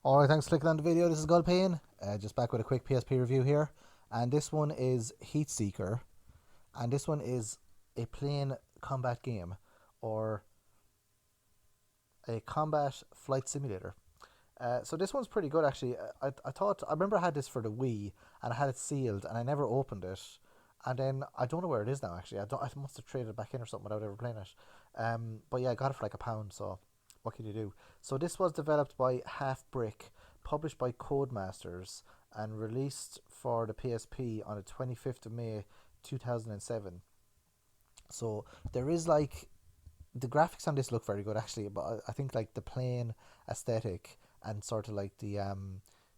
Alright, thanks for clicking on the video. This is Gulpain, just back with a quick PSP review here. And this one is Heatseeker. And this one is a plain combat game, or a combat flight simulator. So this one's pretty good actually. I remember I had this for the Wii and I had it sealed and I never opened it. And then I don't know where it is now actually. I must have traded it back in or something without ever playing it. But yeah, I got it for like £1, so what can you do? So this was developed by Half Brick, published by Codemasters, and released for the PSP on the 25th of May 2007. So there is like, the graphics on this look very good actually, but I think like the plain aesthetic and sort of like the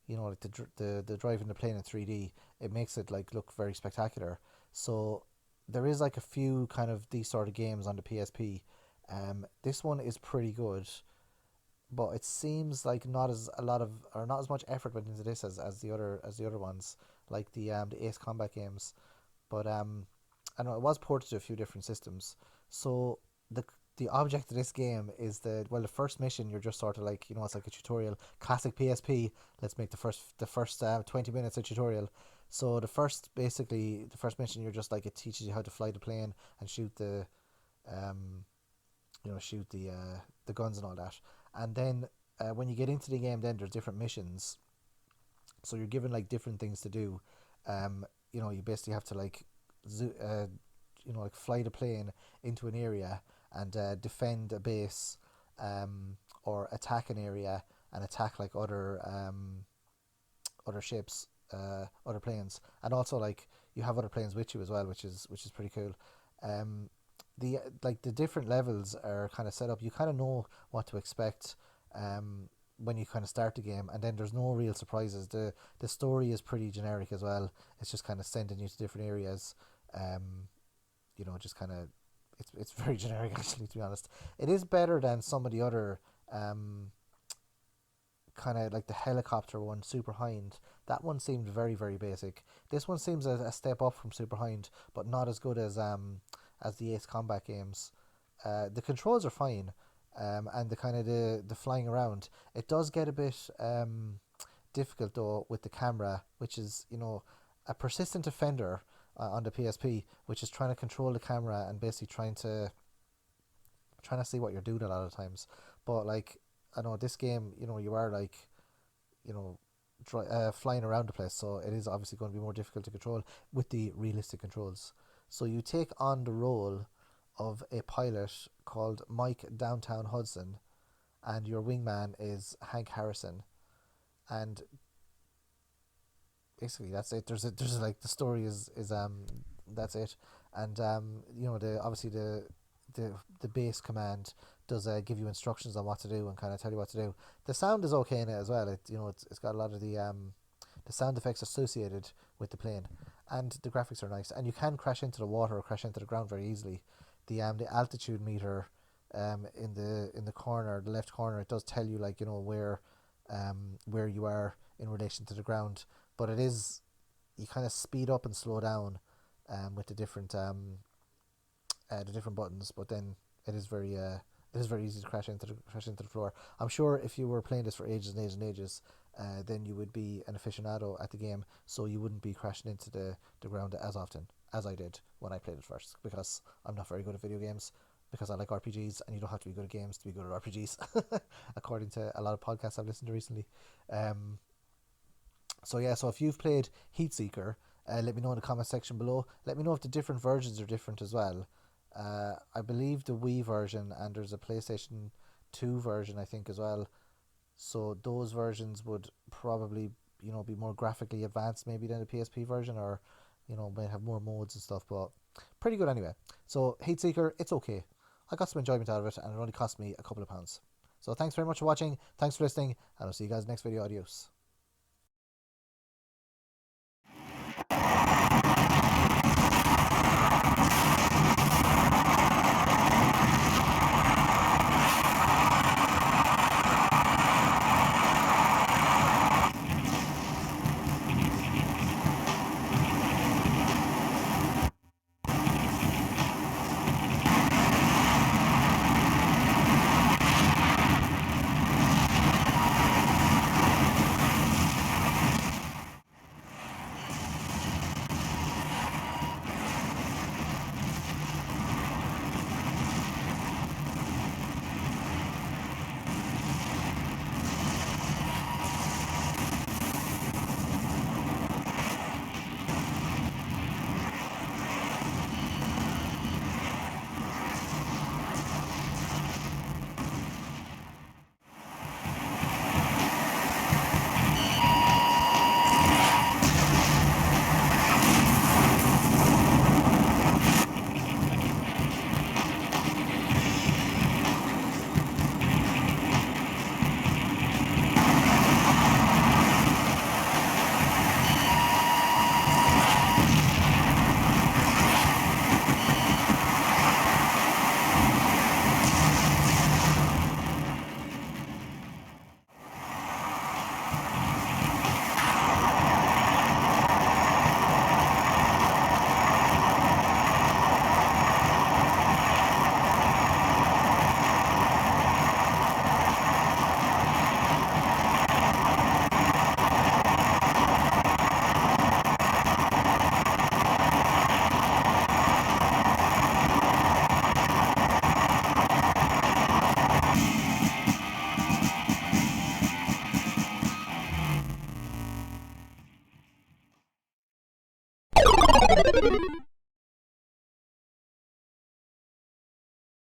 like the driving the plane in 3D, it makes it like look very spectacular. So there is like a few kind of these sort of games on the PSP. This one is pretty good, but it seems like not as much effort went into this as the other ones, like the Ace Combat games. But I know it was ported to a few different systems. So the the object of this game is the first mission, you're just sort of like, it's like a tutorial, classic PSP. Let's make the first 20 minutes a tutorial. So the first mission, you're just like, it teaches you how to fly the plane and shoot the um the guns and all that. And then when you get into the game, then there's different missions, so you're given like different things to do. You basically have to like like fly the plane into an area and defend a base, or attack an area and attack like other ships, other planes, and also like you have other planes with you as well, which is pretty cool. Um, the different levels are kind of set up. You kind of know what to expect when you kind of start the game, and then there's no real surprises. The story is pretty generic as well. It's just kind of sending you to different areas. Just kind of, it's very generic actually, to be honest. It is better than some of the other kind of like the helicopter one, Super Hind. That one seemed very very basic. This one seems a step up from Super Hind, but not as good as the Ace Combat games. The controls are fine, and the kind of the flying around. It does get a bit difficult though with the camera, which is a persistent offender on the PSP, which is trying to control the camera and basically trying to see what you're doing a lot of times. But like, I know this game, you are like, flying around the place, so it is obviously going to be more difficult to control with the realistic controls. So you take on the role of a pilot called Mike Downtown Hudson, and your wingman is Hank Harrison, and basically that's it. There's like, the story is that's it. And the obviously the base command does give you instructions on what to do and kind of tell you what to do. The sound is okay in it as well. It's got a lot of the sound effects associated with the plane, and the graphics are nice. And you can crash into the water or crash into the ground very easily. The altitude meter in the corner, the left corner, it does tell you like, where you are in relation to the ground. But it is, you kind of speed up and slow down with the different buttons. But then it is very easy to crash into the floor. I'm sure if you were playing this for ages and ages and ages, then you would be an aficionado at the game, so you wouldn't be crashing into the ground as often as I did when I played it first, because I'm not very good at video games, because I like RPGs, and you don't have to be good at games to be good at RPGs, according to a lot of podcasts I've listened to recently. So yeah, so if you've played Heatseeker, let me know in the comment section below. Let me know if the different versions are different as well. I believe the Wii version, and there's a PlayStation 2 version, I think, as well. So those versions would probably, be more graphically advanced maybe than the PSP version, or, might have more modes and stuff, but pretty good anyway. So Heatseeker, it's okay. I got some enjoyment out of it, and it only cost me a couple of pounds. So thanks very much for watching, thanks for listening, and I'll see you guys next video. Adios.